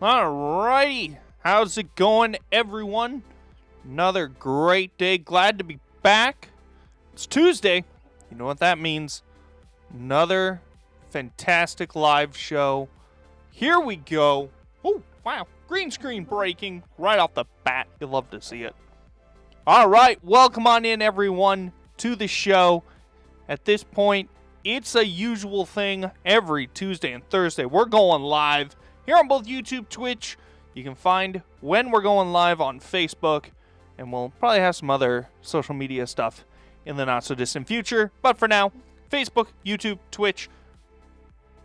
Alrighty, how's it going, everyone? Another great day. Glad to be back. It's Tuesday. You know what that means. Another fantastic live show. Here we go. Oh, wow. Green screen breaking right off the bat. You'll love to see it. All right, welcome on in, everyone, to the show. At this point, it's a usual thing every Tuesday and Thursday. We're going live here on both YouTube, Twitch. You can find when we're going live on Facebook, and we'll probably have some other social media stuff in the not-so-distant future. But for now, Facebook, YouTube, Twitch.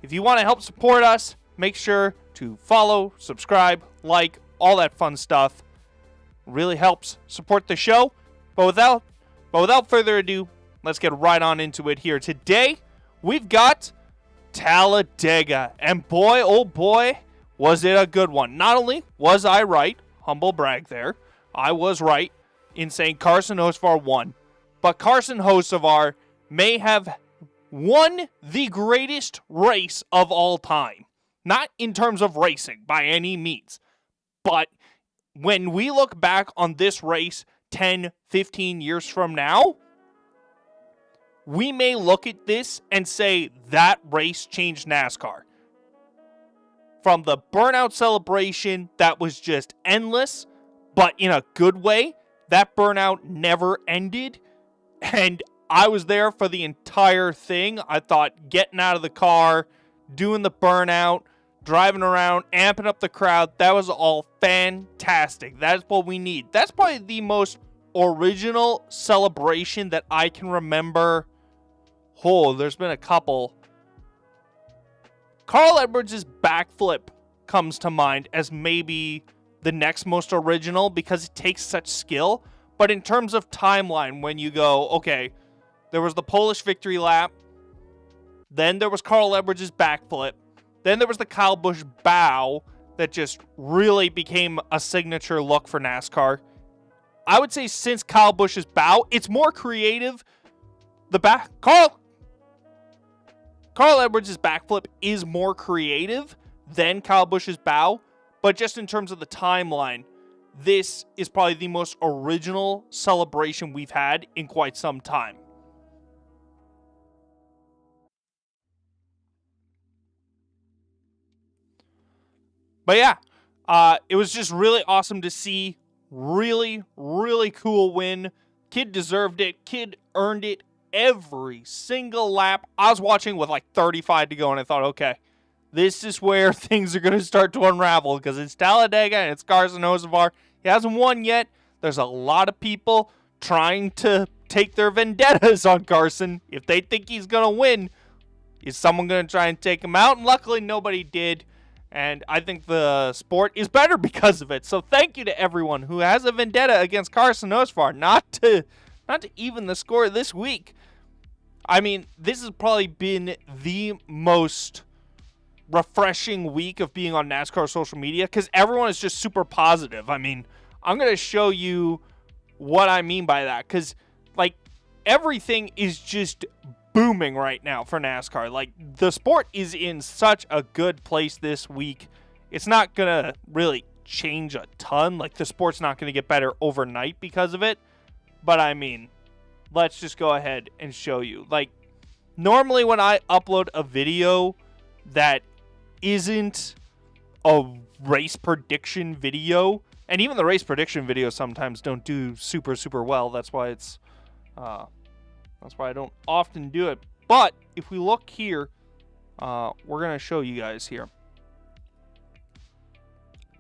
If you want to help support us, make sure to follow, subscribe, like, all that fun stuff. Really helps support the show. But without further ado, let's get right on into it here. Today, we've got Talladega. And boy, oh boy, was it a good one. Not only was I right, humble brag there, I was right in saying Carson Hocevar won. But Carson Hocevar may have won the greatest race of all time. Not in terms of racing by any means. But when we look back on this race 10, 15 years from now, we may look at this and say that race changed NASCAR. From the burnout celebration that was just endless, but in a good way, that burnout never ended. And I was there for the entire thing. I thought getting out of the car, doing the burnout, driving around, amping up the crowd, that was all fantastic. That's what we need. That's probably the most original celebration that I can remember. Oh, there's been a couple. Carl Edwards' backflip comes to mind as maybe the next most original because it takes such skill. But in terms of timeline, when you go, okay, there was the Polish victory lap. Then there was Carl Edwards' backflip. Then there was the Kyle Busch bow that just really became a signature look for NASCAR. I would say since Kyle Busch's bow, it's more creative. Carl Edwards' backflip is more creative than Kyle Busch's bow, but just in terms of the timeline, this is probably the most original celebration we've had in quite some time. But yeah, it was just really awesome to see. Really, really cool win. Kid deserved it. Kid earned it. Every single lap. I was watching with like 35 to go, and I thought, okay, this is where things are going to start to unravel because it's Talladega and it's Carson Hocevar. He hasn't won yet. There's a lot of people trying to take their vendettas on Carson. If they think he's going to win, is someone going to try and take him out? And luckily, nobody did. And I think the sport is better because of it. So thank you to everyone who has a vendetta against Carson Hocevar. Not to even the score this week. I mean, this has probably been the most refreshing week of being on NASCAR social media because everyone is just super positive. I mean, I'm going to show you what I mean by that because, like, everything is just booming right now for NASCAR. Like, the sport is in such a good place this week. It's not going to really change a ton. Like, the sport's not going to get better overnight because of it. But, I mean, let's just go ahead and show you. Like, normally when I upload a video that isn't a race prediction video, and even the race prediction videos sometimes don't do super, super well. That's why it's, that's why I don't often do it. But if we look here, we're going to show you guys here.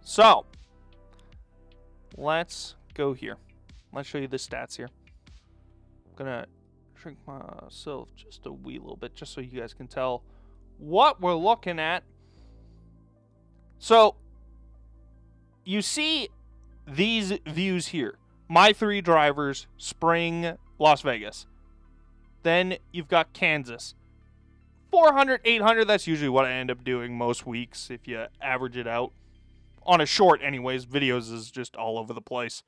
So, let's go here. Let's show you the stats here. I'm going to shrink myself just a wee little bit just so you guys can tell what we're looking at. So, you see these views here. My three drivers, spring, Las Vegas. Then you've got Kansas. 400, 800, that's usually what I end up doing most weeks if you average it out. On a short anyways, videos is just all over the place.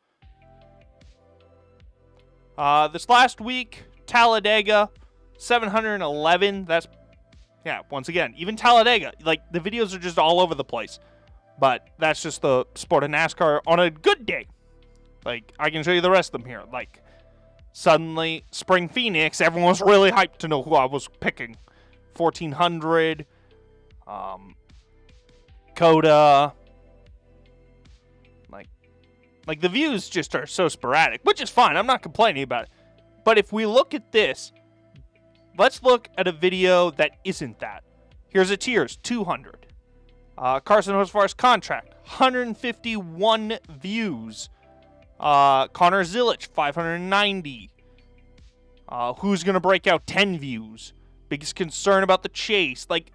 This last week, Talladega, 711. That's, yeah, once again, even Talladega, like, the videos are just all over the place. But that's just the sport of NASCAR on a good day. Like, I can show you the rest of them here. Like, suddenly, Spring Phoenix, everyone was really hyped to know who I was picking. 1400, Coda. Like, the views just are so sporadic, which is fine. I'm not complaining about it. But if we look at this, let's look at a video that isn't that. Here's a tiers, 200. Carson Hocevar's contract, 151 views. Connor Zilic, 590. Who's going to break out, 10 views. Biggest concern about the chase. Like,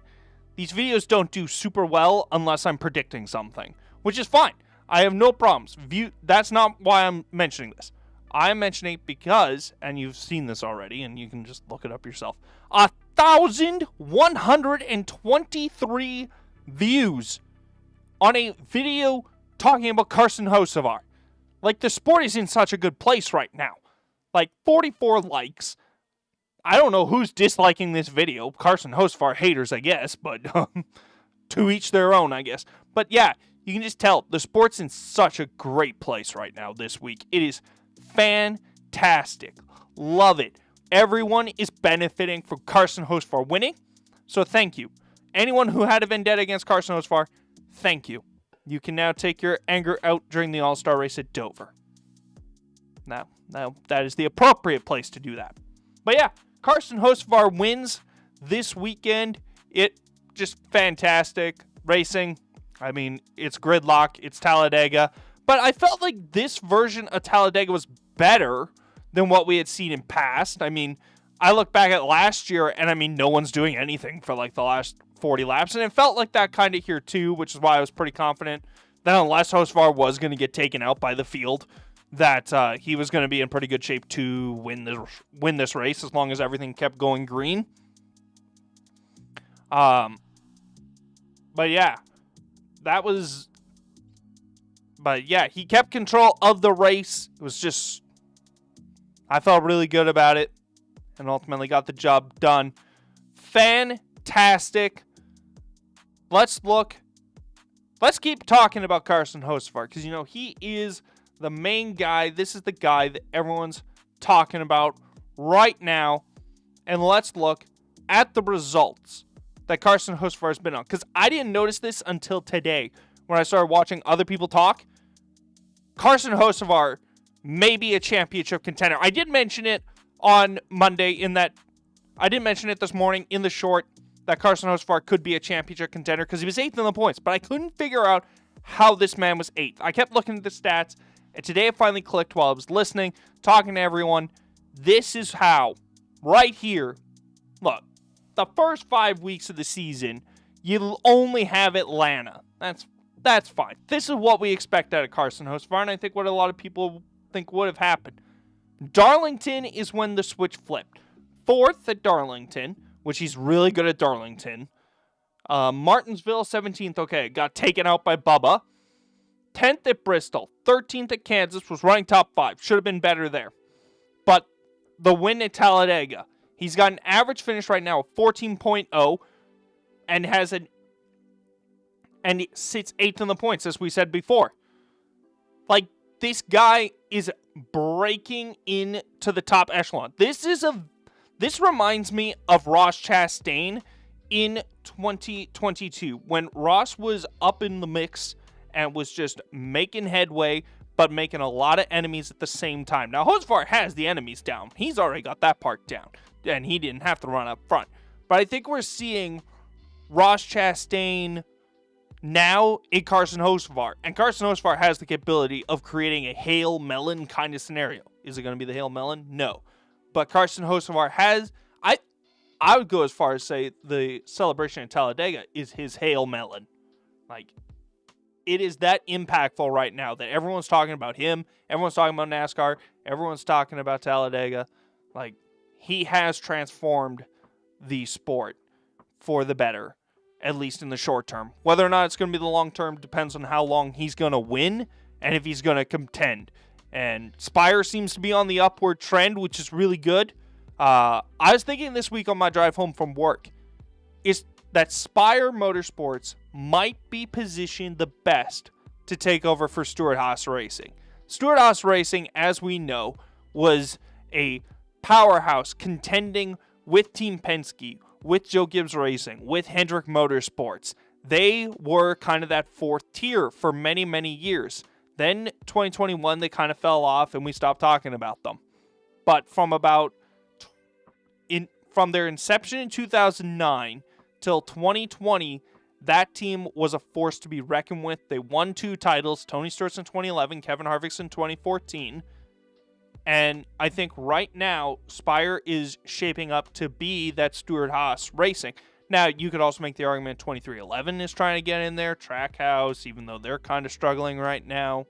these videos don't do super well unless I'm predicting something, which is fine. I have no problems. That's not why I'm mentioning this. I'm mentioning it because, and you've seen this already, and you can just look it up yourself, 1,123 views on a video talking about Carson Hocevar. Like, the sport is in such a good place right now. Like, 44 likes. I don't know who's disliking this video. Carson Hocevar haters, I guess, but to each their own, I guess. But yeah, you can just tell the sport's in such a great place right now this week. It is fantastic. Love it. Everyone is benefiting from Carson Hocevar winning. So thank you. Anyone who had a vendetta against Carson Hocevar, thank you. You can now take your anger out during the All-Star race at Dover. Now that is the appropriate place to do that. But yeah, Carson Hocevar wins this weekend. It just fantastic racing. I mean, it's gridlock, it's Talladega. But I felt like this version of Talladega was better than what we had seen in past. I mean, I look back at last year, and I mean, no one's doing anything for like the last 40 laps. And it felt like that kind of here too, which is why I was pretty confident that unless Hocevar was going to get taken out by the field, that he was going to be in pretty good shape to win this race as long as everything kept going green. But yeah, he kept control of the race. It was just, I felt really good about it and ultimately got the job done. Fantastic. Let's keep talking about Carson Hocevar because, he is the main guy. This is the guy that everyone's talking about right now. And let's look at the results that Carson Hocevar has been on. Because I didn't notice this until today when I started watching other people talk. Carson Hocevar may be a championship contender. I did mention it on Monday I didn't mention it this morning in the short that Carson Hocevar could be a championship contender because he was 8th in the points. But I couldn't figure out how this man was 8th. I kept looking at the stats. And today it finally clicked while I was listening, talking to everyone. This is how, right here, look, the first 5 weeks of the season, you'll only have Atlanta. That's fine. This is what we expect out of Carson Hocevar, and I think what a lot of people think would have happened. Darlington is when the switch flipped. 4th at Darlington, which he's really good at Darlington. Martinsville, 17th, okay, got taken out by Bubba. 10th at Bristol, 13th at Kansas, was running top 5. Should have been better there. But the win at Talladega, he's got an average finish right now of 14.0 and he sits 8th in the points, as we said before. Like, this guy is breaking into the top echelon. This reminds me of Ross Chastain in 2022, when Ross was up in the mix and was just making headway, but making a lot of enemies at the same time. Now, Hocevar has the enemies down. He's already got that part down, and he didn't have to run up front. But I think we're seeing Ross Chastain now in Carson Hocevar. And Carson Hocevar has the capability of creating a Hail Melon kind of scenario. Is it going to be the Hail Melon? No. But Carson Hocevar has, I would go as far as say the celebration in Talladega is his Hail Melon. Like, it is that impactful right now that everyone's talking about him. Everyone's talking about NASCAR. Everyone's talking about Talladega. Like, he has transformed the sport for the better, at least in the short term. Whether or not it's going to be the long term depends on how long he's going to win and if he's going to contend. And Spire seems to be on the upward trend, which is really good. I was thinking this week on my drive home from work, is that Spire Motorsports might be positioned the best to take over for Stewart-Haas Racing. Stewart-Haas Racing, as we know, was a powerhouse contending with Team Penske, with Joe Gibbs Racing, with Hendrick Motorsports. They were kind of that fourth tier for many, many years. Then 2021, they kind of fell off and we stopped talking about them. But from their inception in 2009 till 2020, that team was a force to be reckoned with. They won 2 titles, Tony Stewart's in 2011, Kevin Harvick's in 2014. And I think right now, Spire is shaping up to be that Stewart-Haas Racing. Now, you could also make the argument 2311 is trying to get in there, Trackhouse, even though they're kind of struggling right now.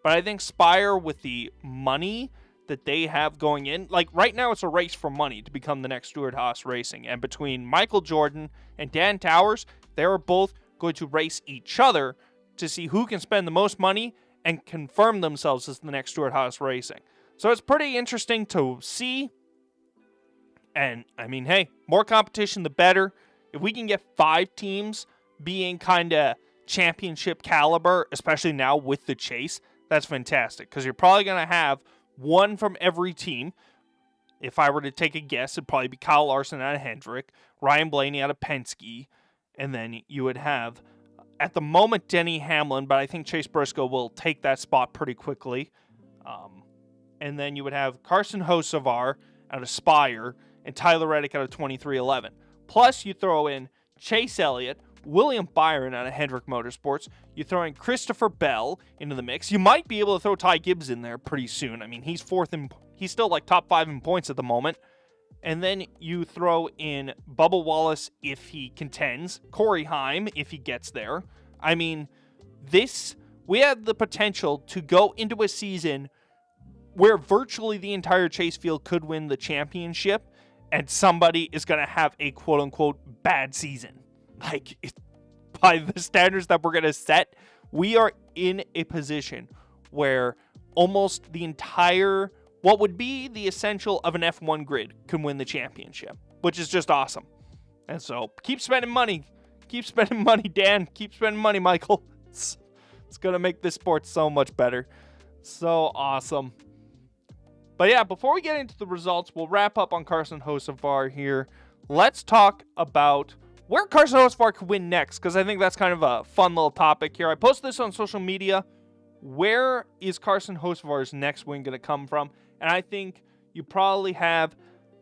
But I think Spire, with the money that they have going in, like right now it's a race for money to become the next Stewart-Haas Racing. And between Michael Jordan and Dan Towers, they're both going to race each other to see who can spend the most money and confirm themselves as the next Stewart-Haas Racing. So it's pretty interesting to see. And, I mean, hey, more competition, the better. If we can get 5 teams being kind of championship caliber, especially now with the chase, that's fantastic. Because you're probably going to have one from every team. If I were to take a guess, it'd probably be Kyle Larson out of Hendrick, Ryan Blaney out of Penske, and then you would have, at the moment, Denny Hamlin, but I think Chase Briscoe will take that spot pretty quickly. And then you would have Carson Hocevar out of Spire and Tyler Reddick out of 2311. Plus, you throw in Chase Elliott, William Byron out of Hendrick Motorsports. You throw in Christopher Bell into the mix. You might be able to throw Ty Gibbs in there pretty soon. I mean, he's still like top 5 in points at the moment. And then you throw in Bubba Wallace if he contends, Corey Heim if he gets there. I mean, we have the potential to go into a season where virtually the entire chase field could win the championship, and somebody is going to have a quote-unquote bad season. Like, by the standards that we're going to set, we are in a position where almost the entire, what would be the essential of an F1 grid, can win the championship, which is just awesome. And so, keep spending money. Keep spending money, Dan. Keep spending money, Michael. It's going to make this sport so much better. So awesome. But yeah, before we get into the results, we'll wrap up on Carson Hocevar here. Let's talk about where Carson Hocevar could win next, because I think that's kind of a fun little topic here. I posted this on social media. Where is Carson Hocevar's next win going to come from? And I think you probably have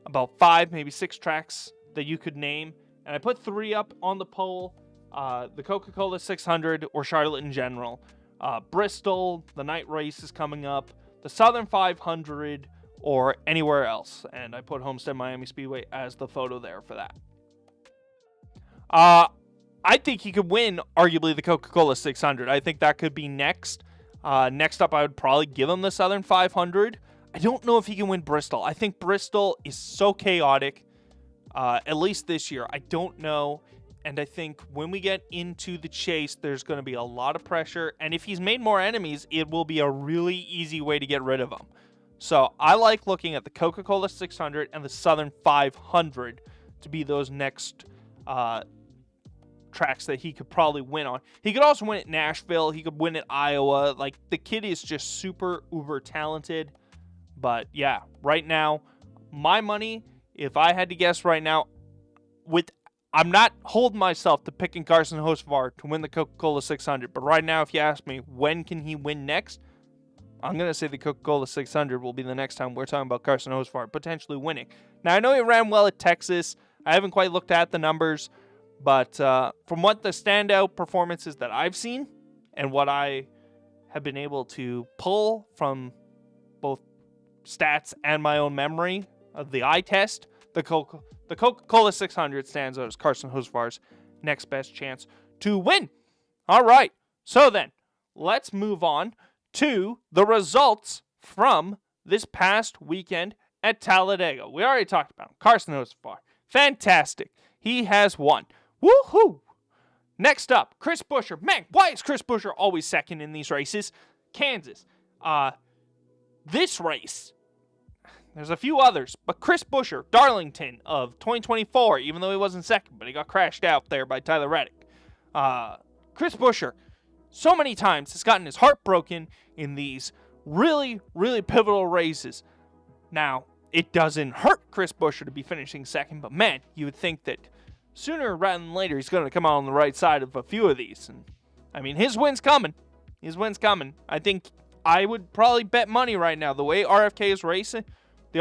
about 5, maybe 6 tracks that you could name. And I put 3 up on the poll. The Coca-Cola 600 or Charlotte in general. Bristol, the night race is coming up. The Southern 500 or anywhere else. And I put Homestead Miami Speedway as the photo there for that. I think he could win, arguably, the Coca-Cola 600. I think that could be next. Next up, I would probably give him the Southern 500. I don't know if he can win Bristol. I think Bristol is so chaotic, at least this year. I don't know. And I think when we get into the chase, there's going to be a lot of pressure. And if he's made more enemies, it will be a really easy way to get rid of them. So I like looking at the Coca-Cola 600 and the Southern 500 to be those next tracks that he could probably win on. He could also win at Nashville. He could win at Iowa. Like, the kid is just super uber talented. But yeah, right now, my money, if I had to guess right now, I'm not holding myself to picking Carson Hocevar to win the Coca-Cola 600. But right now, if you ask me, when can he win next? I'm going to say the Coca-Cola 600 will be the next time we're talking about Carson Hocevar potentially winning. Now, I know he ran well at Texas. I haven't quite looked at the numbers. But from what the standout performances that I've seen and what I have been able to pull from both stats and my own memory of the eye test, the Coca-Cola 600 stands out as Carson Hocevar's next best chance to win. All right, so then, let's move on to the results from this past weekend at Talladega. We already talked about him. Carson Hocevar. Fantastic. He has won. Woohoo! Next up, Chris Buescher. Man, why is Chris Buescher always second in these races? Kansas. This race, There's a few others, but Chris Buescher, Darlington of 2024, even though he wasn't second, but he got crashed out there by Tyler Reddick. Chris Buescher, so many times, has gotten his heart broken in these really, really pivotal races. Now, it doesn't hurt Chris Buescher to be finishing second, but man, you would think that sooner rather than later, he's going to come out on the right side of a few of these. And I mean, his win's coming. His win's coming. I think I would probably bet money right now. The way RFK is racing, the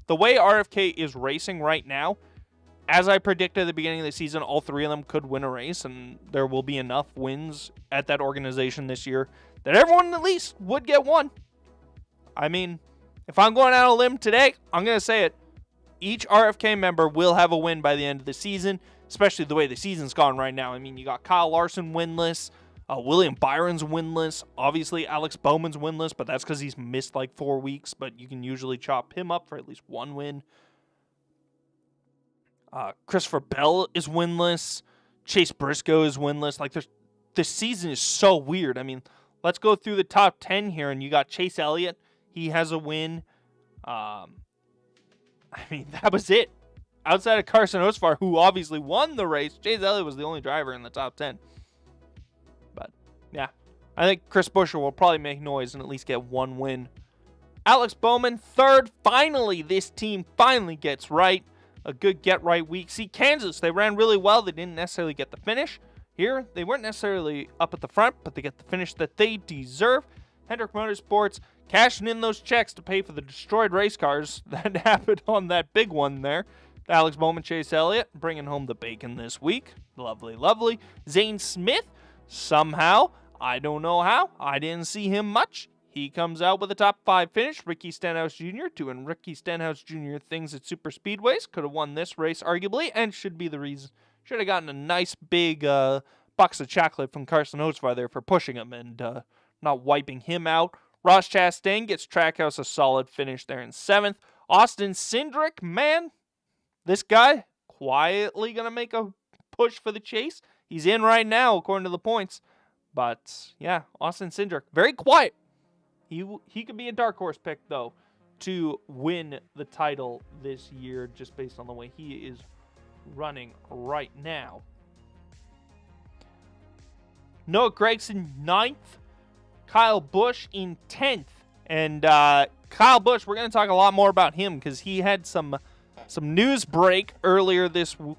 way RFK is racing right now, as I predicted at the beginning of the season, all three of them could win a race, and there will be enough wins at that organization this year that everyone at least would get one. I mean, if I'm going out on a limb today, I'm going to say it. Each RFK member will have a win by the end of the season, especially the way the season's gone right now. I mean, you got Kyle Larson winless, William Byron's winless, obviously Alex Bowman's winless, but that's because he's missed like 4 weeks, but you can usually chop him up for at least one win. Christopher Bell is winless. Chase Briscoe is winless. Like, this season is so weird. I mean, let's go through the top 10 here, and you got Chase Elliott. He has a win. I mean, that was it. Outside of Carson Hocevar, who obviously won the race, Chase Elliott was the only driver in the top 10. But, yeah, I think Chris Buescher will probably make noise and at least get one win. Alex Bowman, third. Finally, this team finally gets right. A good get-right week. See, Kansas, they ran really well. They didn't necessarily get the finish. Here, they weren't necessarily up at the front, but they get the finish that they deserve. Hendrick Motorsports cashing in those checks to pay for the destroyed race cars that happened on that big one there. Alex Bowman, Chase Elliott, bringing home the bacon this week. Lovely, lovely. Zane Smith, somehow, I don't know how, I didn't see him much. He comes out with a top 5 finish. Ricky Stenhouse Jr. doing Ricky Stenhouse Jr. things at super speedways. Could have won this race, arguably, and should be the reason. Should have gotten a nice big box of chocolate from Carson Hocevar there for pushing him and not wiping him out. Ross Chastain gets Trackhouse a solid finish there in 7th. Austin Cindric, man, this guy quietly going to make a push for the chase. He's in right now, according to the points. But, yeah, Austin Cindric, very quiet. He could be a dark horse pick, though, to win the title this year, just based on the way he is running right now. Noah Gragson, 9th. Kyle Busch in 10th. And Kyle Busch, we're going to talk a lot more about him because he had some news break earlier this week.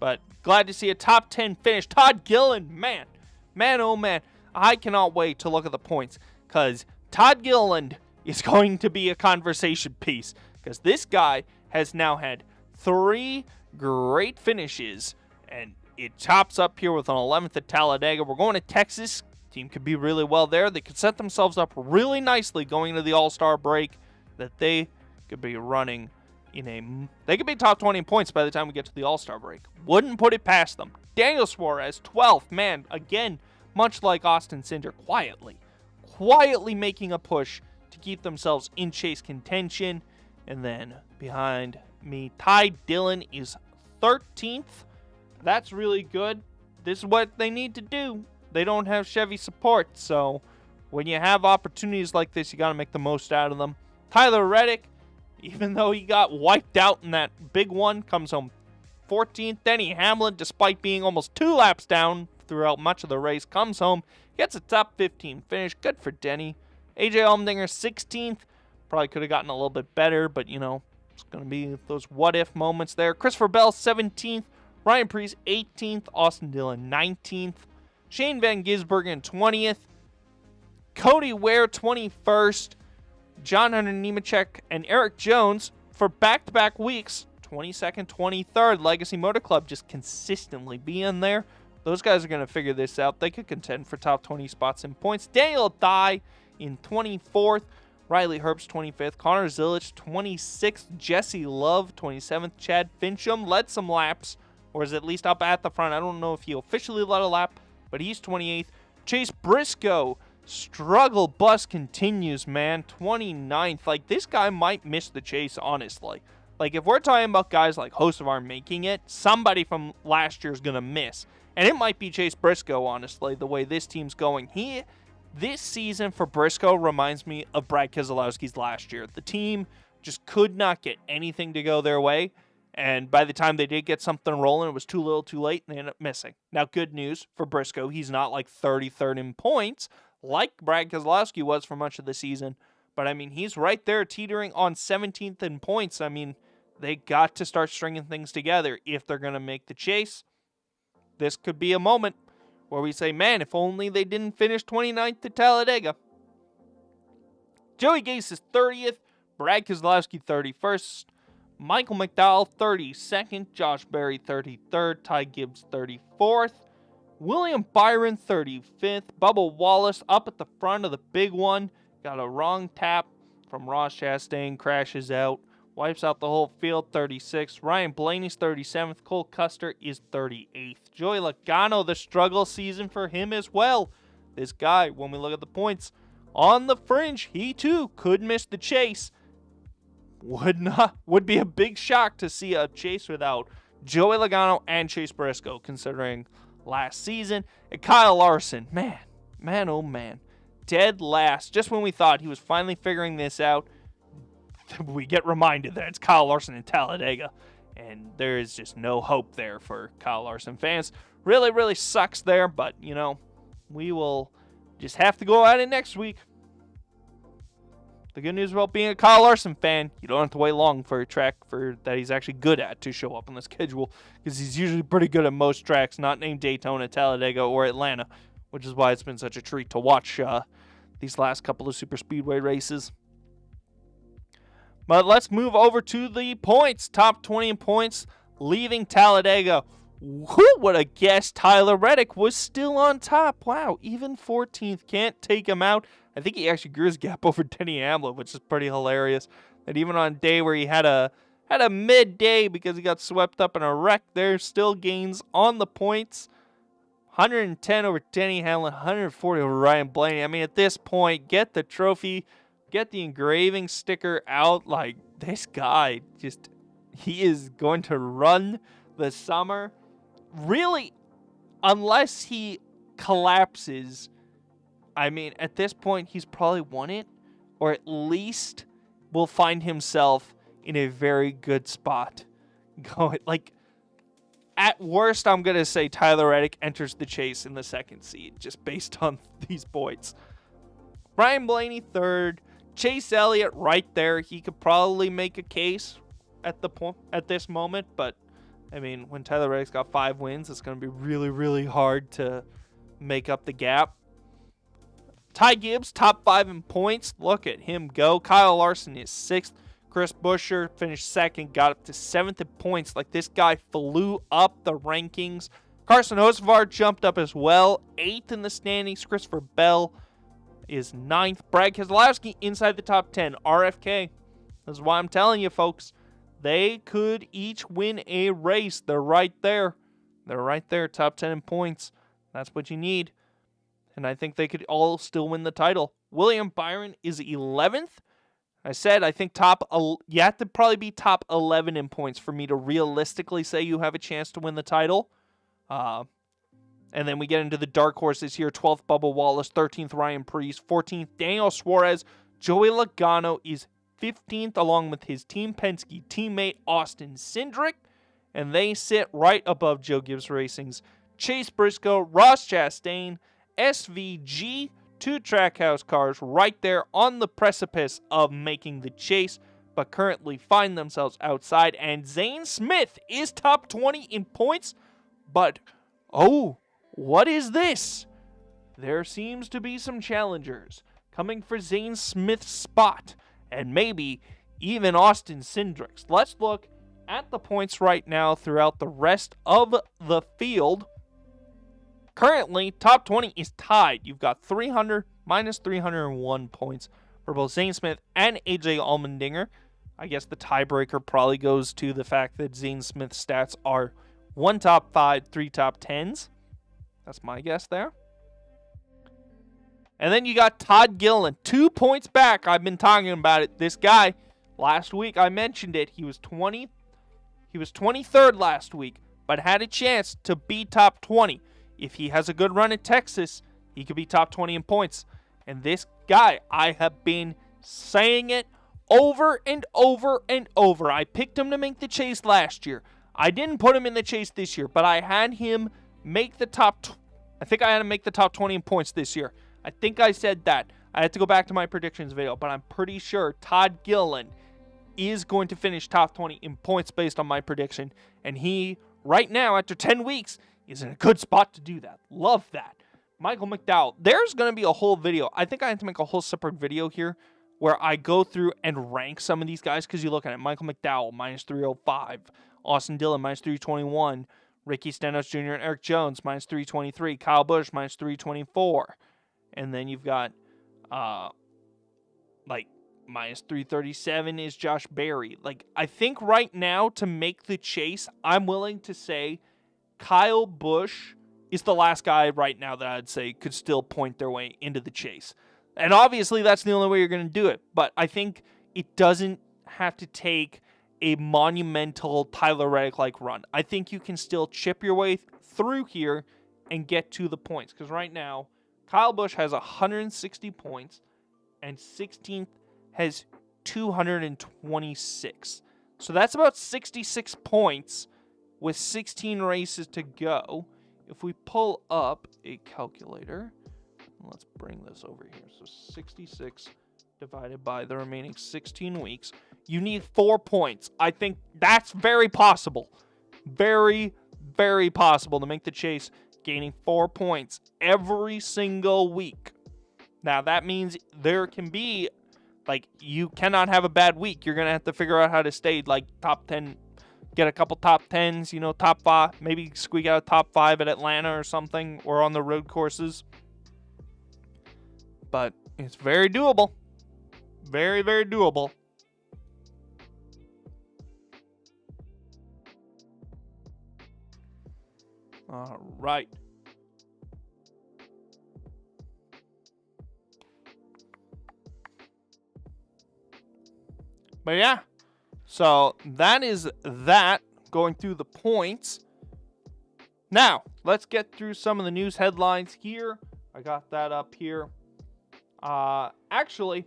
But glad to see a top 10 finish. Todd Gilliland, man, oh man, I cannot wait to look at the points because Todd Gilliland is going to be a conversation piece because this guy has now had 3 great finishes, and it tops up here with an 11th at Talladega. We're going to Texas. Team could be really well there. They could set themselves up really nicely going into the All-Star break that they could be running they could be top 20 in points by the time we get to the All-Star break. Wouldn't put it past them. Daniel Suarez, 12th. Man, again, much like Austin Cindric, quietly making a push to keep themselves in chase contention. And then behind me, Ty Dillon is 13th. That's really good. This is what they need to do. They don't have Chevy support, so when you have opportunities like this, you got to make the most out of them. Tyler Reddick, even though he got wiped out in that big one, comes home 14th. Denny Hamlin, despite being almost 2 laps down throughout much of the race, comes home, gets a top 15 finish. Good for Denny. AJ Allmendinger, 16th. Probably could have gotten a little bit better, but, it's going to be those what-if moments there. Christopher Bell, 17th. Ryan Preece, 18th. Austin Dillon, 19th. Shane Van Gisbergen, 20th. Cody Ware, 21st. John Hunter Nemechek and Eric Jones for back-to-back weeks, 22nd, 23rd. Legacy Motor Club just consistently being there. Those guys are going to figure this out. They could contend for top 20 spots in points. Daniel Dye in 24th. Riley Herbst, 25th. Connor Zilic, 26th. Jesse Love, 27th. Chad Fincham led some laps, or is at least up at the front. I don't know if he officially led a lap, but he's 28th. Chase Briscoe, struggle bus continues, man. 29th. Like, this guy might miss the chase, honestly. Like, if we're talking about guys like Hocevar making it, somebody from last year is going to miss. And it might be Chase Briscoe, honestly, the way this team's going. He This season for Briscoe reminds me of Brad Keselowski's last year. The team just could not get anything to go their way, and by the time they did get something rolling, it was too little too late, and they ended up missing. Now, good news for Briscoe, he's not like 33rd in points like Brad Keselowski was for much of the season, but I mean, he's right there teetering on 17th in points. I mean, they got to start stringing things together if they're going to make the chase. This could be a moment where we say, man, if only they didn't finish 29th at Talladega. Joey Gase is 30th, Brad Keselowski 31st, Michael McDowell 32nd, Josh Berry 33rd, Ty Gibbs 34th, William Byron 35th, Bubba Wallace up at the front of the big one, got a wrong tap from Ross Chastain, crashes out, wipes out the whole field, 36th. Ryan Blaney's 37th. Cole Custer is 38th. Joey Logano, the struggle season for him as well. This guy, when we look at the points, on the fringe, he too could miss the chase. Would be a big shock to see a chase without Joey Logano and Chase Briscoe, considering last season. And Kyle Larson, man, oh man, dead last. Just when we thought he was finally figuring this out, we get reminded that it's Kyle Larson in Talladega, and there is just no hope there for Kyle Larson fans. Really, really sucks there, but, you know, we will just have to go at it next week. The good news about being a Kyle Larson fan, you don't have to wait long for a track that he's actually good at to show up on the schedule, because he's usually pretty good at most tracks, not named Daytona, Talladega, or Atlanta, which is why it's been such a treat to watch these last couple of super speedway races. But let's move over to the points. Top 20 in points, leaving Talladega. Who would have guessed Tyler Reddick was still on top? Wow, even 14th. Can't take him out. I think he actually grew his gap over Denny Hamlin, which is pretty hilarious. And even on a day where he had a midday because he got swept up in a wreck, there's still gains on the points. 110 over Denny Hamlin, 140 over Ryan Blaney. I mean, at this point, get the trophy, get the engraving sticker out. Like, this guy he is going to run the summer. Really, unless he collapses, I mean, at this point, he's probably won it, or at least will find himself in a very good spot. Going, like, at worst, I'm going to say Tyler Reddick enters the chase in the second seed, just based on these points. Ryan Blaney, third. Chase Elliott right there. He could probably make a case at this moment, but I mean, when Tyler Reddick's got 5 wins, it's going to be really, really hard to make up the gap. Ty Gibbs, top 5 in points. Look at him go. Kyle Larson is 6th. Chris Buescher finished 2nd, got up to 7th in points. Like, this guy flew up the rankings. Carson Hocevar jumped up as well, 8th in the standings. Christopher Bell is 9th. Brad Keselowski inside the top 10. RFK. That's why I'm telling you, folks. They could each win a race. They're right there. They're right there, top 10 in points. That's what you need. And I think they could all still win the title. William Byron is 11th. I said I think you have to probably be top 11 in points for me to realistically say you have a chance to win the title. And then we get into the dark horses here. 12th, Bubba Wallace. 13th, Ryan Preece. 14th, Daniel Suarez. Joey Logano is 15th, along with his Team Penske teammate Austin Cindric. And they sit right above Joe Gibbs Racing's Chase Briscoe, Ross Chastain, SVG, 2 Trackhouse cars right there on the precipice of making the chase, but currently find themselves outside. And Zane Smith is top 20 in points, but oh, what is this? There seems to be some challengers coming for Zane Smith's spot, and maybe even Austin Cindric's. Let's look at the points right now throughout the rest of the field. Currently, top 20 is tied. You've got 300 minus 301 points for both Zane Smith and AJ Allmendinger. I guess the tiebreaker probably goes to the fact that Zane Smith's stats are 1 top 5, 3 top 10s. That's my guess there. And then you got Todd Gilliland, 2 points back. I've been talking about it. This guy, last week I mentioned it. He was 23rd last week, but had a chance to be top 20. If he has a good run at Texas, he could be top 20 in points. And this guy, I have been saying it over and over and over. I picked him to make the chase last year. I didn't put him in the chase this year, but I had him make the I think I had him make the top 20 in points this year. I think I said that. I had to go back to my predictions video, but I'm pretty sure Todd Gilliland is going to finish top 20 in points based on my prediction. And he, right now, after 10 weeks, is in a good spot to do that. Love that. Michael McDowell. There's going to be a whole video. I think I have to make a whole separate video here where I go through and rank some of these guys, because you look at it. Michael McDowell, minus 305. Austin Dillon, minus 321. Ricky Stenhouse Jr. and Eric Jones, minus 323. Kyle Busch, minus 324. And then you've got, minus 337 is Josh Berry. I think right now, to make the chase, I'm willing to say Kyle Busch is the last guy right now that I'd say could still point their way into the chase. And obviously, that's the only way you're going to do it. But I think it doesn't have to take a monumental Tyler Reddick-like run. I think you can still chip your way through here and get to the points. Because right now, Kyle Busch has 160 points, and 16th has 226. So that's about 66 points with 16 races to go. If we pull up a calculator, let's bring this over here. So 66 divided by the remaining 16 weeks. You need 4 points. I think that's very possible. Very, very possible to make the chase, gaining 4 points every single week. Now, that means there can be, you cannot have a bad week. You're going to have to figure out how to stay, top 10, get a couple top 10s, top 5, maybe squeak out a top 5 at Atlanta or something, or on the road courses. But it's very doable. Very, very doable. All right. But yeah, so that is that, going through the points. Now, let's get through some of the news headlines here. I got that up here. Actually,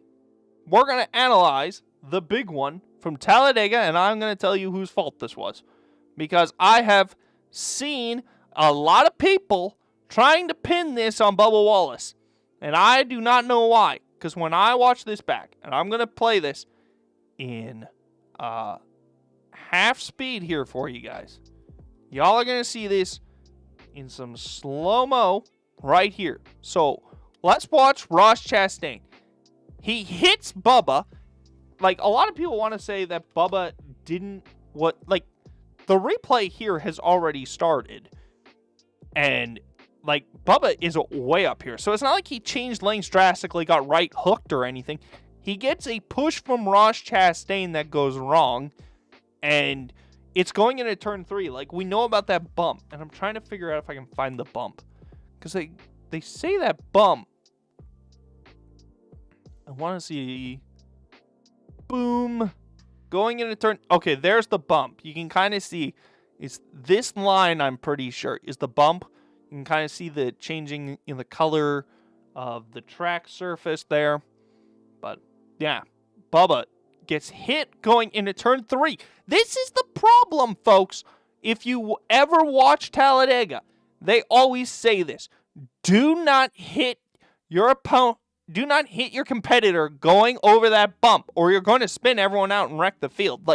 we're going to analyze the big one from Talladega, and I'm going to tell you whose fault this was. Because I have seen a lot of people trying to pin this on Bubba Wallace. And I do not know why. Because when I watch this back, and I'm going to play this in half speed here for you guys. Y'all are going to see this in some slow-mo right here. So, let's watch Ross Chastain. He hits Bubba. A lot of people want to say that Bubba didn't... the replay here has already started. And, Bubba is way up here. So, it's not like he changed lanes drastically, got right hooked or anything. He gets a push from Ross Chastain that goes wrong, and it's going into turn 3. We know about that bump, and I'm trying to figure out if I can find the bump. Because they say that bump. I want to see. Boom. Going into turn. Okay, there's the bump. You can kind of see. It's this line, I'm pretty sure, is the bump. You can kind of see the changing in the color of the track surface there. But yeah, Bubba gets hit going into turn 3. This is the problem, folks. If you ever watch Talladega, they always say this. Do not hit your opponent. Do not hit your competitor going over that bump, or you're going to spin everyone out and wreck the field.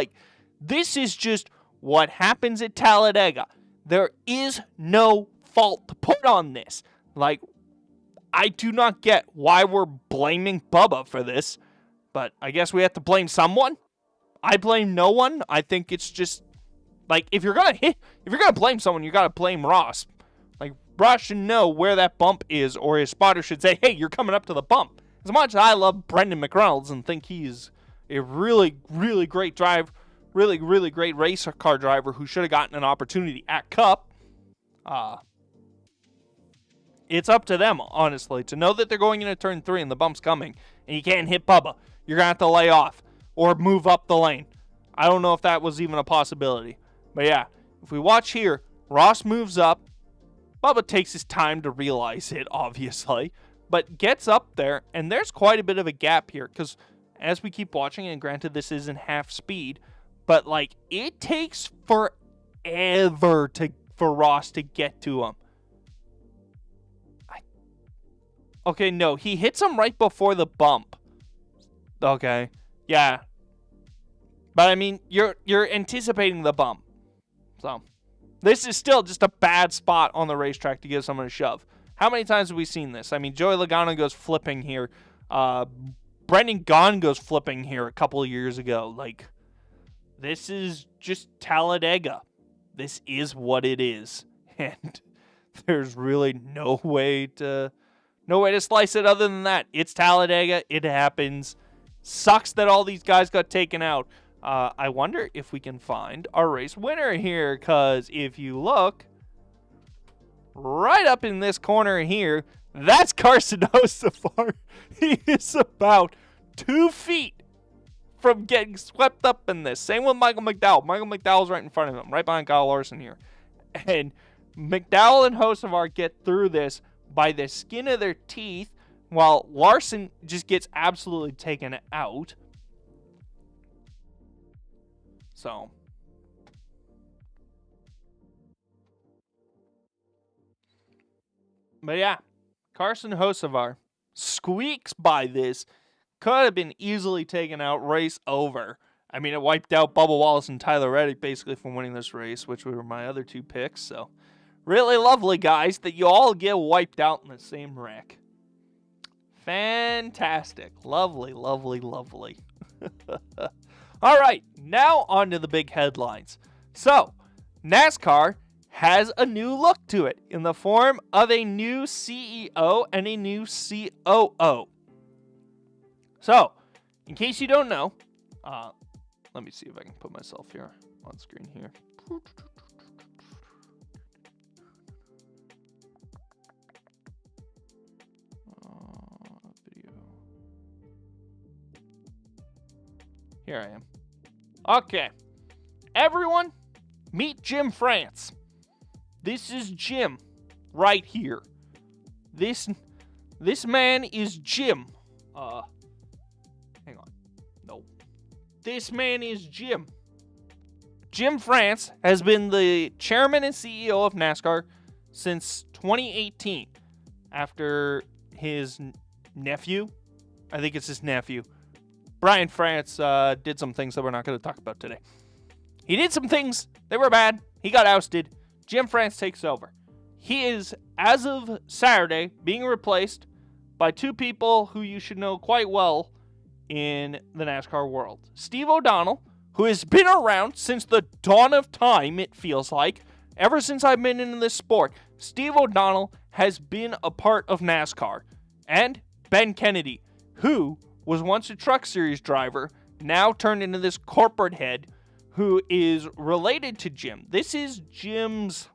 This is just what happens at Talladega. There is no fault to put on this. I do not get why we're blaming Bubba for this, but I guess we have to blame someone. I blame no one. I think it's just if you're gonna blame someone, you gotta blame Ross. Ross should know where that bump is, or his spotter should say, "Hey, you're coming up to the bump." As much as I love Brendan McReynolds and think he's a really, really great driver, really, really great race car driver who should have gotten an opportunity at Cup, it's up to them, honestly, to know that they're going into turn 3 and the bump's coming, and you can't hit Bubba. You're going to have to lay off or move up the lane. I don't know if that was even a possibility. But yeah, if we watch here, Ross moves up. Bubba takes his time to realize it, obviously. but gets up there, and there's quite a bit of a gap here, because as we keep watching, and granted this isn't half speed, but like it takes forever for Ross to get to him. Okay, no, he hits him right before the bump. Okay, yeah. But I mean, you're anticipating the bump. So, this is still just a bad spot on the racetrack to give someone a shove. How many times have we seen this? I mean, Joey Logano goes flipping here. Brendan Gaughan goes flipping here a couple of years ago. Like, this is just Talladega. This is what it is. And there's really no way to slice it other than that. It's Talladega. It happens. Sucks that all these guys got taken out. I wonder if we can find our race winner here, because if you look right up in this corner here, that's Carson Hocevar. He is about 2 feet from getting swept up in this. Same with Michael McDowell. Michael McDowell's right in front of him, right behind Kyle Larson here. And McDowell and Hocevar get through this by the skin of their teeth, while Larson just gets absolutely taken out. So, but yeah, Carson Hocevar squeaks by this. Could have been easily taken out, race over. I mean, it wiped out Bubba Wallace and Tyler Reddick basically from winning this race, which were my other 2 picks. So, really lovely, guys, that you all get wiped out in the same wreck. Fantastic. Lovely, lovely, lovely. All right, now on to the big headlines. So, NASCAR has a new look to it in the form of a new CEO and a new COO. So, in case you don't know, let me see if I can put myself here on screen here. Video. Here I am. Okay. Everyone, meet Jim France. This is Jim right here. This man is Jim. Hang on. No. This man is Jim. Jim France has been the chairman and CEO of NASCAR since 2018 after his nephew, I think it's his nephew, Brian France, did some things that we're not going to talk about today. He did some things that were bad. He got ousted. Jim France takes over. He is, as of Saturday, being replaced by 2 people who you should know quite well in the NASCAR world. Steve O'Donnell, who has been around since the dawn of time, it feels like. Ever since I've been in this sport, Steve O'Donnell has been a part of NASCAR. And Ben Kennedy, who was once a Truck Series driver, now turned into this corporate head who is related to Jim. This is Jim's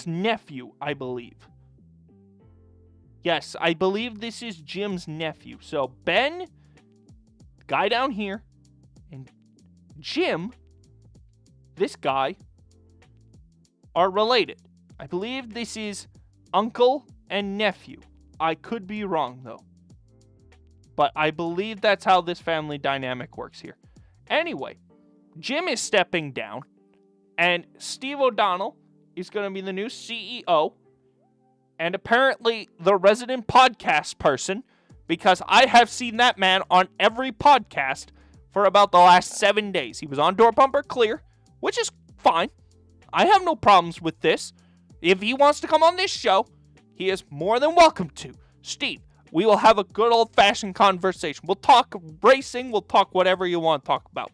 nephew, I believe. Yes, I believe this is Jim's nephew. So Ben, guy down here, and Jim, this guy, are related. I believe this is uncle and nephew. I could be wrong, though. But I believe that's how this family dynamic works here. Anyway, Jim is stepping down, and Steve O'Donnell is going to be the new CEO, and apparently the resident podcast person, because I have seen that man on every podcast for about the last 7 days. He was on Door Bumper Clear, which is fine. I have no problems with this. If he wants to come on this show, he is more than welcome to. Steve, we will have a good old-fashioned conversation. We'll talk racing. We'll talk whatever you want to talk about.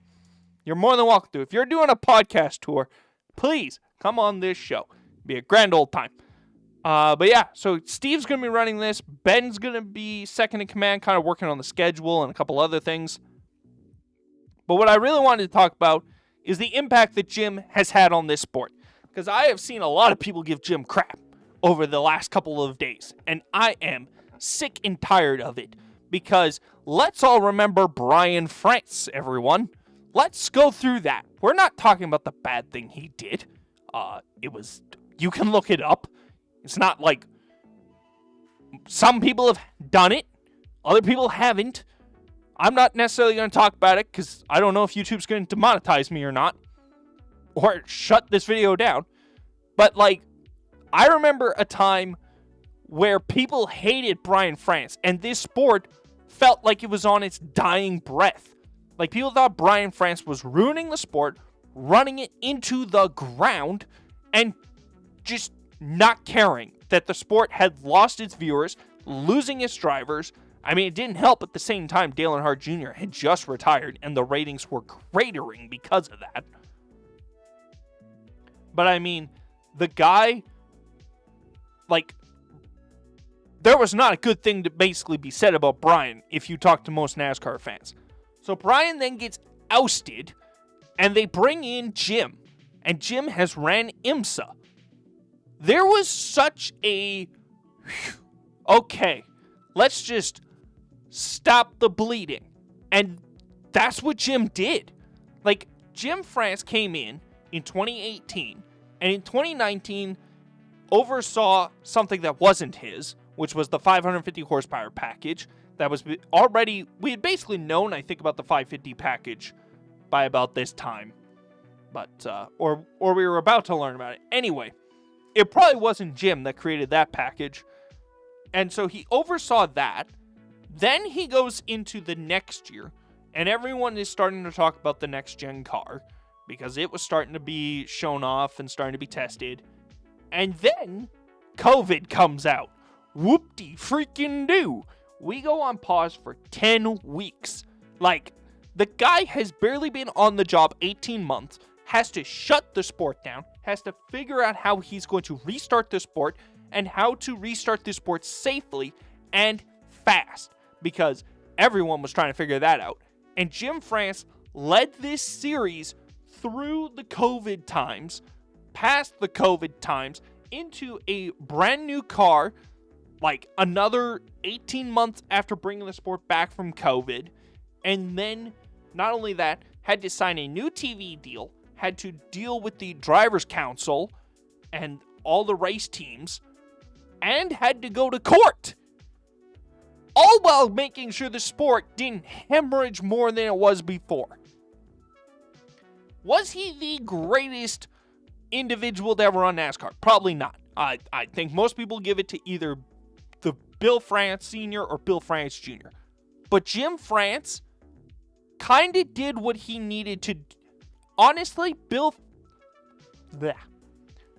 You're more than welcome to. If you're doing a podcast tour, please come on this show. It'll be a grand old time. But yeah, so Steve's going to be running this. Ben's going to be second in command, kind of working on the schedule and a couple other things. But what I really wanted to talk about is the impact that Jim has had on this sport. Because I have seen a lot of people give Jim crap over the last couple of days. And I am sick and tired of it. Because let's all remember Brian France, everyone. Let's go through that. We're not talking about the bad thing he did. You can look it up. It's not like some people have done it, other people haven't. I'm not necessarily going to talk about it because I don't know if YouTube's going to demonetize me or not, or shut this video down. But like, I remember a time where people hated Brian France, and this sport felt like it was on its dying breath. Like, people thought Brian France was ruining the sport, running it into the ground, and just not caring that the sport had lost its viewers, losing its drivers. I mean, it didn't help at the same time Dale Earnhardt Jr. had just retired, and the ratings were cratering because of that. But I mean, the guy, like, there was not a good thing to basically be said about Brian if you talk to most NASCAR fans. So Brian then gets ousted, and they bring in Jim, and Jim has ran IMSA. There was such a, okay, let's just stop the bleeding. And that's what Jim did. Like, Jim France came in 2018, and in 2019 oversaw something that wasn't his, which was the 550 horsepower package. That was already, we had basically known, I think, about the 550 package by about this time. But, or we were about to learn about it. Anyway, it probably wasn't Jim that created that package. And so he oversaw that. Then he goes into the next year, and everyone is starting to talk about the next gen car because it was starting to be shown off and starting to be tested. And then COVID comes out. Whoop-de freaking do. We go on pause for 10 weeks. Like, the guy has barely been on the job 18 months, has to shut the sport down, has to figure out how he's going to restart the sport, and how to restart the sport safely and fast, because everyone was trying to figure that out. And Jim France led this series through the COVID times, past the COVID times, into a brand new car, like another 18 months after bringing the sport back from COVID. And then, not only that, had to sign a new TV deal, had to deal with the Drivers' Council and all the race teams, and had to go to court. All while making sure the sport didn't hemorrhage more than it was before. Was he the greatest individual to ever run NASCAR? Probably not. I think most people give it to either the Bill France Sr. or Bill France Jr. But Jim France kind of did what he needed to. Honestly,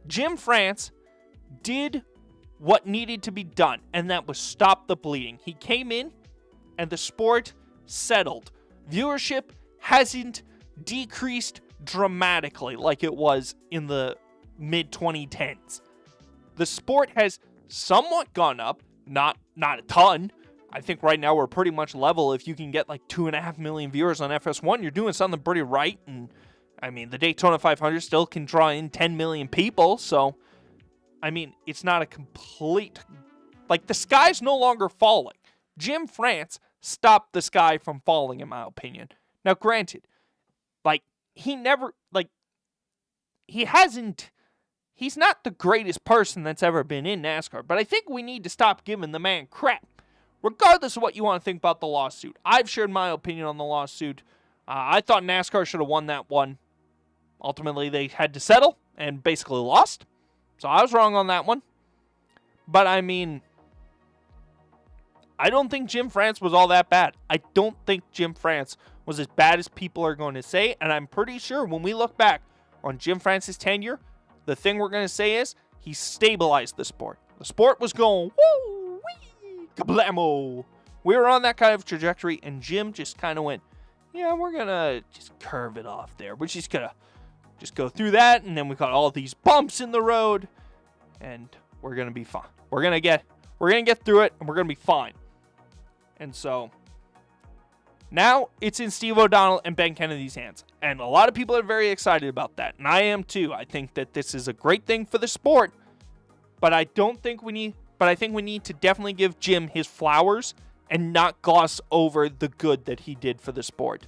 Jim France did what needed to be done, and that was stop the bleeding. He came in, and the sport settled. Viewership hasn't decreased dramatically like it was in the mid-2010s. The sport has somewhat gone up, not a ton. I think right now we're pretty much level. If you can get like 2.5 million viewers on FS1, you're doing something pretty right. And I mean, the Daytona 500 still can draw in 10 million people. So, I mean, it's not a complete, like, the sky's no longer falling. Jim France stopped the sky from falling, in my opinion. Now, granted, like, he's not the greatest person that's ever been in NASCAR, but I think we need to stop giving the man crap. Regardless of what you want to think about the lawsuit. I've shared my opinion on the lawsuit. I thought NASCAR should have won that one. Ultimately, they had to settle and basically lost. So I was wrong on that one. But I mean, I don't think Jim France was all that bad. I don't think Jim France was as bad as people are going to say. And I'm pretty sure when we look back on Jim France's tenure, the thing we're going to say is he stabilized the sport. The sport was going, woo-wee, kablamo. We were on that kind of trajectory, and Jim just kind of went, yeah, we're going to just curve it off there. We're just going to just go through that, and then we got all these bumps in the road, and we're going to be fine. We're going to get through it, and we're going to be fine. And so now it's in Steve O'Donnell and Ben Kennedy's hands. And a lot of people are very excited about that. And I am too. I think that this is a great thing for the sport. But I think we need to definitely give Jim his flowers and not gloss over the good that he did for the sport.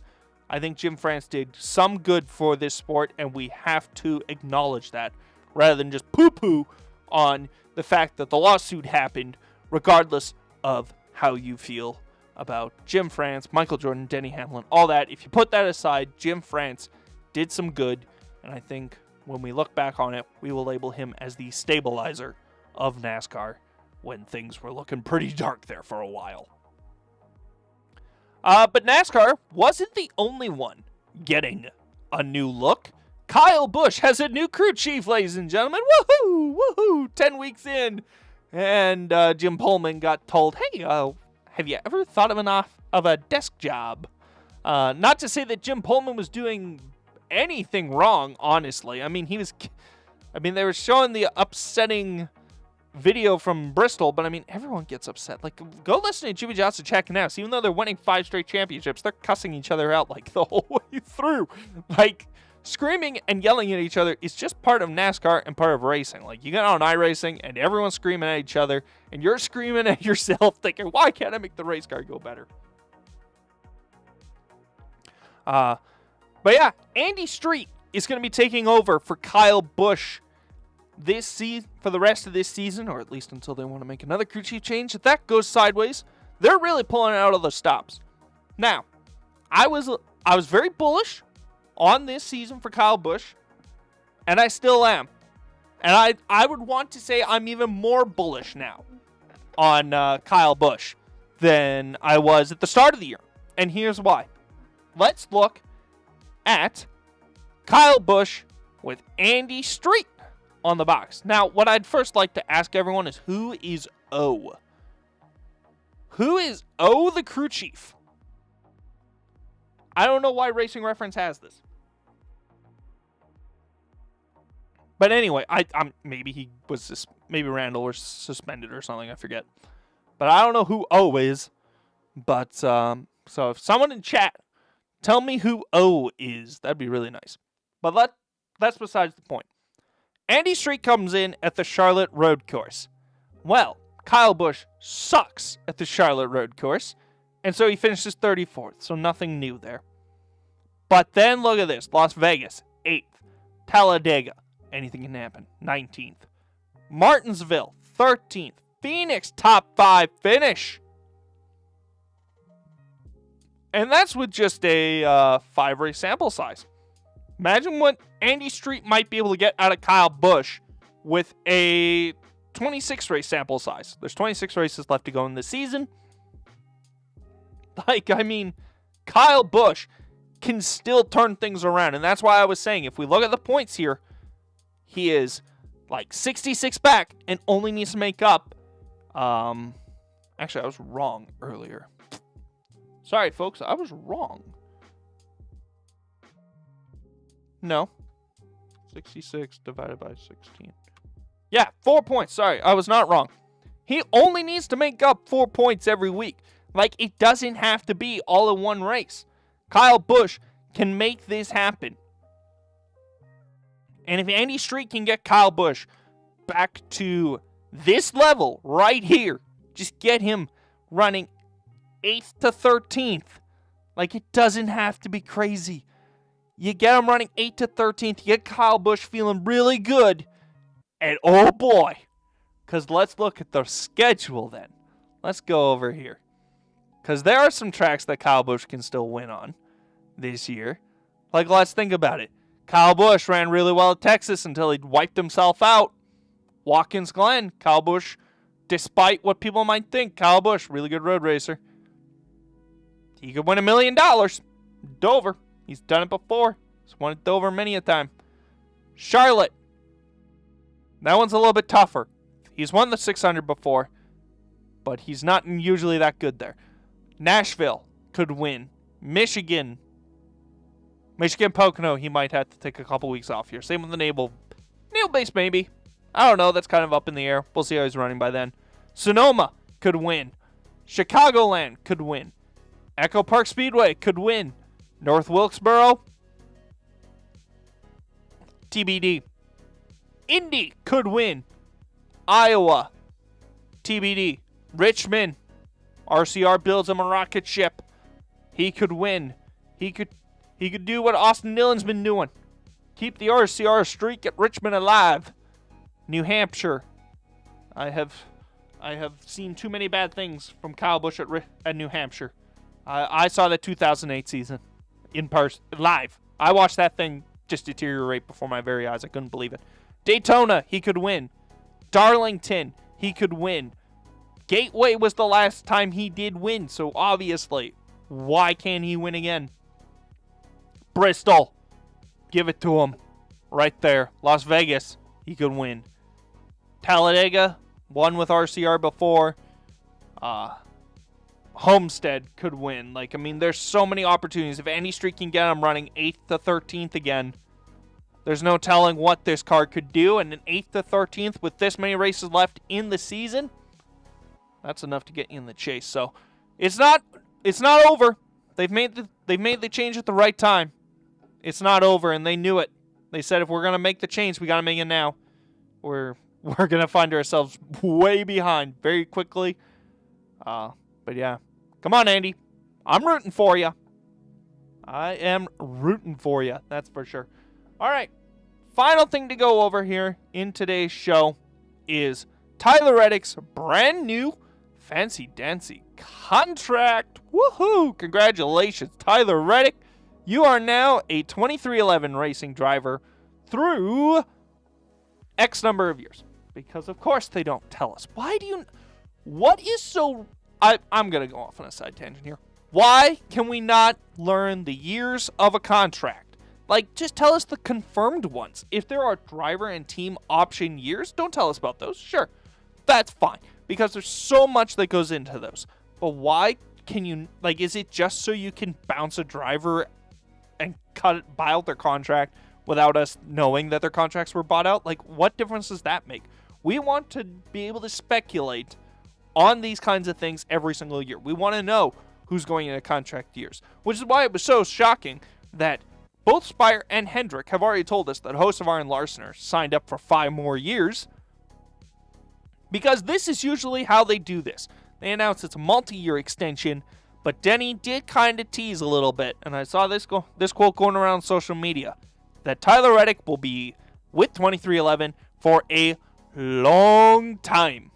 I think Jim France did some good for this sport, and we have to acknowledge that, rather than just poo-poo on the fact that the lawsuit happened, regardless of how you feel about Jim France, Michael Jordan, Denny Hamlin, all that. If you put that aside, Jim France did some good, and I think when we look back on it, we will label him as the stabilizer of NASCAR when things were looking pretty dark there for a while. But NASCAR wasn't the only one getting a new look. Kyle Busch has a new crew chief, ladies and gentlemen. Woohoo! Woohoo! 10 weeks in. And Jim Pullman got told, hey, have you ever thought of a desk job? Not to say that Jim Pullman was doing anything wrong, honestly. I mean, they were showing the upsetting video from Bristol, but I mean, everyone gets upset. Like, go listen to Jimmy Johnson Check and House. Even though they're winning 5 straight championships, they're cussing each other out like the whole way through. Like, screaming and yelling at each other is just part of NASCAR and part of racing. Like, you get on iRacing and everyone's screaming at each other, and you're screaming at yourself thinking, why can't I make the race car go better? But yeah, Andy Street is going to be taking over for Kyle Busch this season, for the rest of this season, or at least until they want to make another crew chief change. If that goes sideways, they're really pulling out of the stops. Now, I was very bullish on this season for Kyle Busch, and I still am. And I would want to say I'm even more bullish now on Kyle Busch than I was at the start of the year. And here's why. Let's look at Kyle Busch with Andy Street on the box. Now, what I'd first like to ask everyone is, who is O? Who is O the crew chief? I don't know why Racing Reference has this. But anyway, maybe maybe Randall was suspended or something, I forget. But I don't know who O is. But, so if someone in chat, tell me who O is. That'd be really nice. But that's besides the point. Andy Street comes in at the Charlotte Road Course. Well, Kyle Busch sucks at the Charlotte Road Course, and so he finishes 34th, so nothing new there. But then look at this. Las Vegas, 8th. Talladega, anything can happen, 19th. Martinsville, 13th. Phoenix, top 5 finish. And that's with just a 5-race sample size. Imagine what Andy Street might be able to get out of Kyle Busch with a 26-race sample size. There's 26 races left to go in the season. Kyle Busch can still turn things around. And that's why I was saying, if we look at the points here, he is like 66 back and only needs to make up. Actually, I was wrong earlier. Sorry, folks, I was wrong. No. 66 divided by 16. Yeah, 4 points. Sorry, I was not wrong. He only needs to make up 4 points every week. Like, it doesn't have to be all in one race. Kyle Busch can make this happen. And if Andy Street can get Kyle Busch back to this level right here, just get him running 8th to 13th. Like, it doesn't have to be crazy. You get him running 8th to 13th. You get Kyle Busch feeling really good. And oh boy. Because let's look at the schedule then. Let's go over here. Because there are some tracks that Kyle Busch can still win on this year. Like, let's think about it. Kyle Busch ran really well at Texas until he wiped himself out. Watkins Glen, Kyle Busch, despite what people might think, Kyle Busch, really good road racer. He could win $1 million. Dover. He's done it before. He's won at Dover many a time. Charlotte. That one's a little bit tougher. He's won the 600 before, but he's not usually that good there. Nashville could win. Michigan Pocono, he might have to take a couple weeks off here. Same with the Naval base, maybe. I don't know. That's kind of up in the air. We'll see how he's running by then. Sonoma could win. Chicagoland could win. Echo Park Speedway could win. North Wilkesboro, TBD. Indy could win. Iowa, TBD. Richmond, RCR builds him a rocket ship. He could win. He could do what Austin Dillon's been doing. Keep the RCR streak at Richmond alive. New Hampshire. I have seen too many bad things from Kyle Busch at New Hampshire. I saw the 2008 season in person, live. I watched that thing just deteriorate before my very eyes. I couldn't believe it. Daytona, he could win. Darlington, he could win. Gateway was the last time he did win, so obviously, why can't he win again? Bristol, give it to him. Right there. Las Vegas, he could win. Talladega, won with RCR before. Homestead could win. There's so many opportunities. If any streak can get him running 8th to 13th again, there's no telling what this car could do. And an 8th to 13th with this many races left in the season, that's enough to get you in the chase. So it's not over. They've made the change at the right time. It's not over, and they knew it. They said if we're gonna make the change, we gotta make it now. We're gonna find ourselves way behind very quickly. But yeah, come on, Andy. I'm rooting for you. I am rooting for you. That's for sure. All right. Final thing to go over here in today's show is Tyler Reddick's brand new fancy dancy contract. Woohoo! Congratulations, Tyler Reddick. You are now a 2311 racing driver through X number of years. Because of course they don't tell us. What is so... I'm going to go off on a side tangent here. Why can we not learn the years of a contract? Just tell us the confirmed ones. If there are driver and team option years, don't tell us about those. Sure, that's fine. Because there's so much that goes into those. But why can you... is it just so you can bounce a driver and buy out their contract without us knowing that their contracts were bought out? What difference does that make? We want to be able to speculate on these kinds of things every single year. We want to know who's going into contract years, which is why it was so shocking that both Spire and Hendrick have already told us that Hocevar and Larson are signed up for 5 more years, because this is usually how they do this. They announce it's a multi-year extension, but Denny did kind of tease a little bit, and I saw this quote going around social media, that Tyler Reddick will be with 2311 for a long time.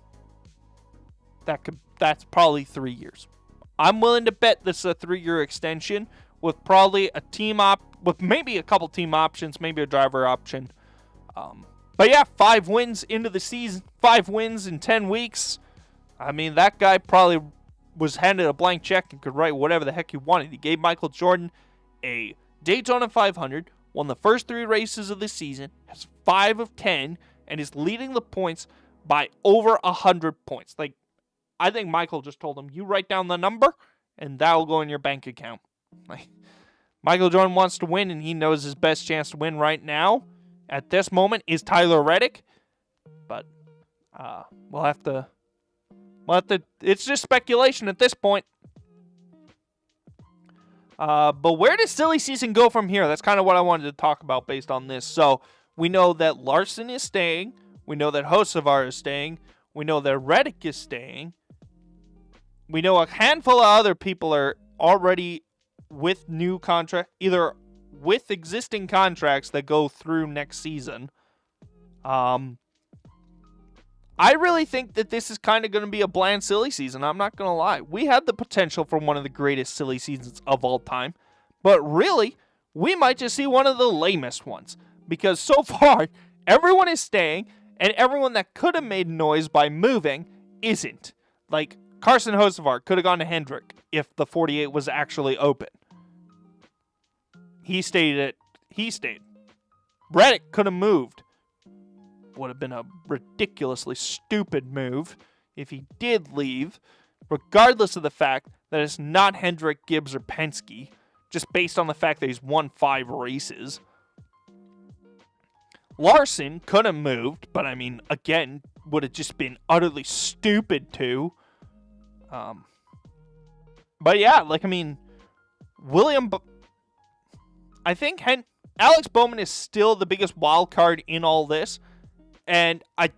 That's probably 3 years. I'm willing to bet this is a 3-year extension with probably a team with maybe a couple team options, maybe a driver option. But yeah, 5 wins into the season, 5 wins in 10 weeks. That guy probably was handed a blank check and could write whatever the heck he wanted. He gave Michael Jordan a Daytona 500, won the first 3 races of the season, has 5 of 10, and is leading the points by over 100 points. I think Michael just told him, you write down the number, and that'll go in your bank account. Michael Jordan wants to win, and he knows his best chance to win right now, at this moment, is Tyler Reddick. But we'll have to... It's just speculation at this point. But where does silly season go from here? That's kind of what I wanted to talk about based on this. So, we know that Larson is staying. We know that Hocevar is staying. We know that Reddick is staying. We know a handful of other people are already with new contract, either with existing contracts that go through next season. I really think that this is kind of going to be a bland silly season. I'm not going to lie. We had the potential for one of the greatest silly seasons of all time. But really, we might just see one of the lamest ones. Because so far, everyone is staying, and everyone that could have made noise by moving isn't. Carson Hocevar could have gone to Hendrick if the 48 was actually open. He stayed. Reddick could have moved. Would have been a ridiculously stupid move if he did leave, regardless of the fact that it's not Hendrick, Gibbs, or Penske, just based on the fact that he's won 5 races. Larson could have moved, but again, would have just been utterly stupid too. But yeah, I think Alex Bowman is still the biggest wild card in all this, and I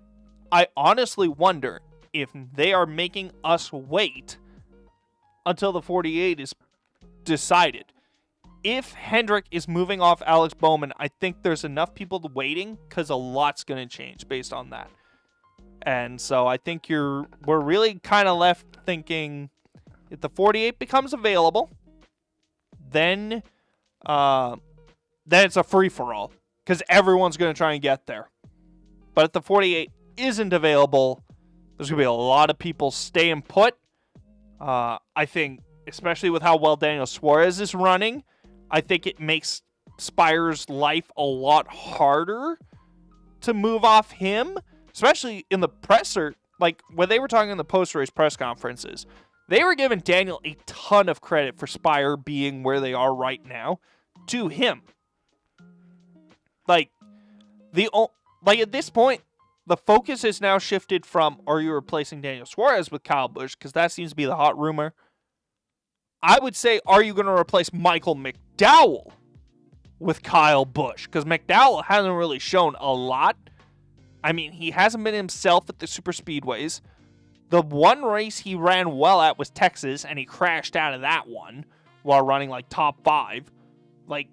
honestly wonder if they are making us wait until the 48 is decided. if Hendrick is moving off Alex Bowman, I think there's enough people waiting because a lot's going to change based on that. And so I think we're really kind of left thinking if the 48 becomes available, then it's a free-for-all because everyone's going to try and get there. But if the 48 isn't available, there's going to be a lot of people staying put. I think, especially with how well Daniel Suarez is running, I think it makes Spire's life a lot harder to move off him, especially in the presser. Like, when they were talking in the post-race press conferences, they were giving Daniel a ton of credit for Spire being where they are right now to him. Like, at this point, the focus has now shifted from, are you replacing Daniel Suarez with Kyle Busch? Because that seems to be the hot rumor. I would say, are you going to replace Michael McDowell with Kyle Busch? Because McDowell hasn't really shown a lot. I mean, he hasn't been himself at the super speedways. The one race he ran well at was Texas, and he crashed out of that one while running like top 5. Like,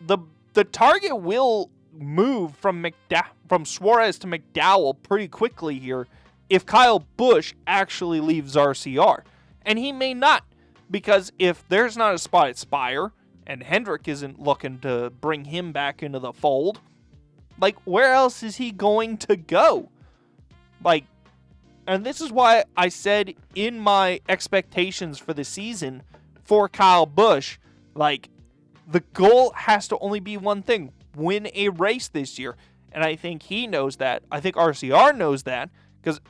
the target will move from Suarez to McDowell pretty quickly here if Kyle Busch actually leaves RCR. And he may not, because if there's not a spot at Spire and Hendrick isn't looking to bring him back into the fold, like, where else is he going to go? Like, and this is why I said in my expectations for the season for Kyle Busch, like, the goal has to only be one thing: win a race this year. And I think he knows that. I think RCR knows that. Because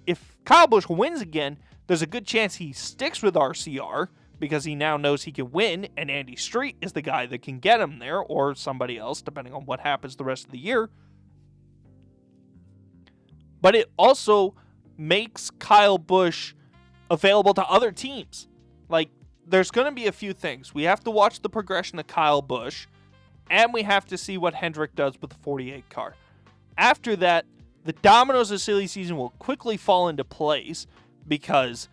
if Kyle Busch wins again, there's a good chance he sticks with RCR because he now knows he can win, and Andy Street is the guy that can get him there, or somebody else, depending on what happens the rest of the year. But it also makes Kyle Busch available to other teams. Like, there's going to be a few things. We have to watch the progression of Kyle Busch, and we have to see what Hendrick does with the 48 car. After that, the dominoes of silly season will quickly fall into place because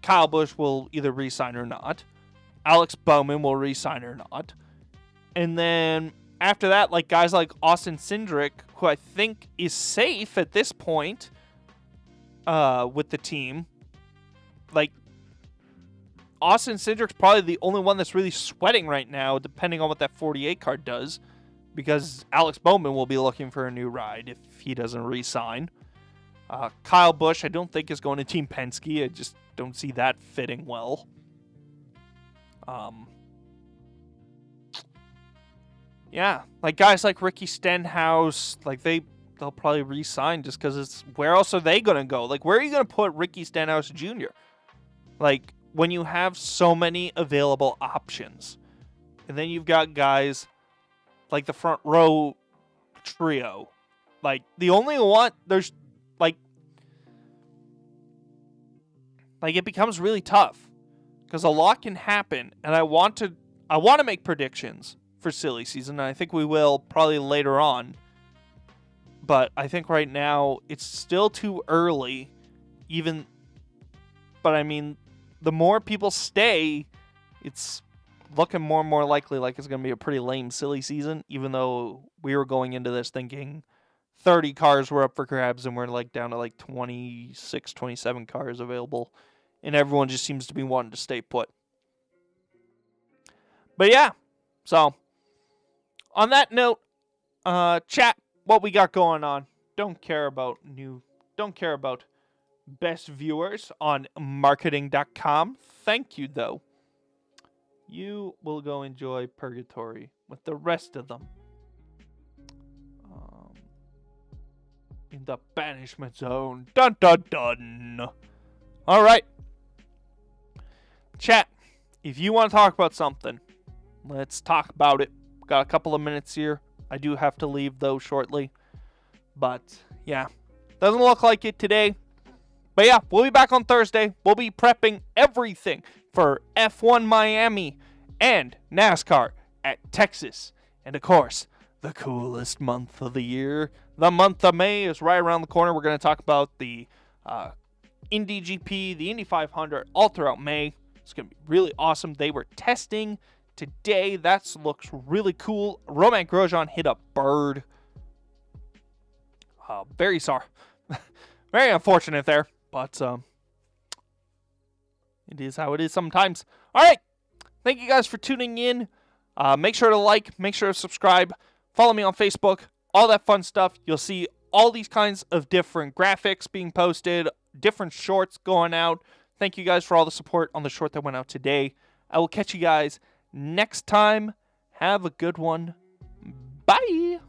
Kyle Busch will either re-sign or not. Alex Bowman will re-sign or not. And then after that, like, guys like Austin Cindric, who I think is safe at this point with the team. Like, Austin Cindric's probably the only one that's really sweating right now, depending on what that 48 car does, because Alex Bowman will be looking for a new ride if he doesn't re-sign. Kyle Busch, I don't think is going to Team Penske. I just don't see that fitting well. Yeah, like guys like Ricky Stenhouse, like they'll probably re-sign just because it's, where else are they going to go? Like, where are you going to put Ricky Stenhouse Jr.? Like, when you have so many available options. And then you've got guys like the front row trio. Like, the only one, there's, like it becomes really tough. Because a lot can happen. And I want to make predictions for silly season. And I think we will probably later on. But I think right now, it's still too early. But I mean, the more people stay, it's looking more and more likely like it's going to be a pretty lame, silly season, even though we were going into this thinking 30 cars were up for grabs and we're like down to like 26, 27 cars available, and everyone just seems to be wanting to stay put. But yeah, so on that note, chat, what we got going on. Don't care about best viewers on marketing.com. Thank you, though. You will go enjoy Purgatory with the rest of them. In the banishment zone. Dun dun dun. All right. Chat, if you want to talk about something, let's talk about it. Got a couple of minutes here. I do have to leave, though, shortly. But, yeah. Doesn't look like it today. But yeah, we'll be back on Thursday. We'll be prepping everything for F1 Miami and NASCAR at Texas. And of course, the coolest month of the year, the month of May, is right around the corner. We're going to talk about the Indy GP, the Indy 500, all throughout May. It's going to be really awesome. They were testing today. That looks really cool. Romain Grosjean hit a bird. Very sorry. Very unfortunate there, but it is how it is sometimes. All right. Thank you guys for tuning in. Make sure to like, make sure to subscribe, follow me on Facebook, all that fun stuff. You'll see all these kinds of different graphics being posted, different shorts going out. Thank you guys for all the support on the short that went out today. I will catch you guys next time. Have a good one. Bye.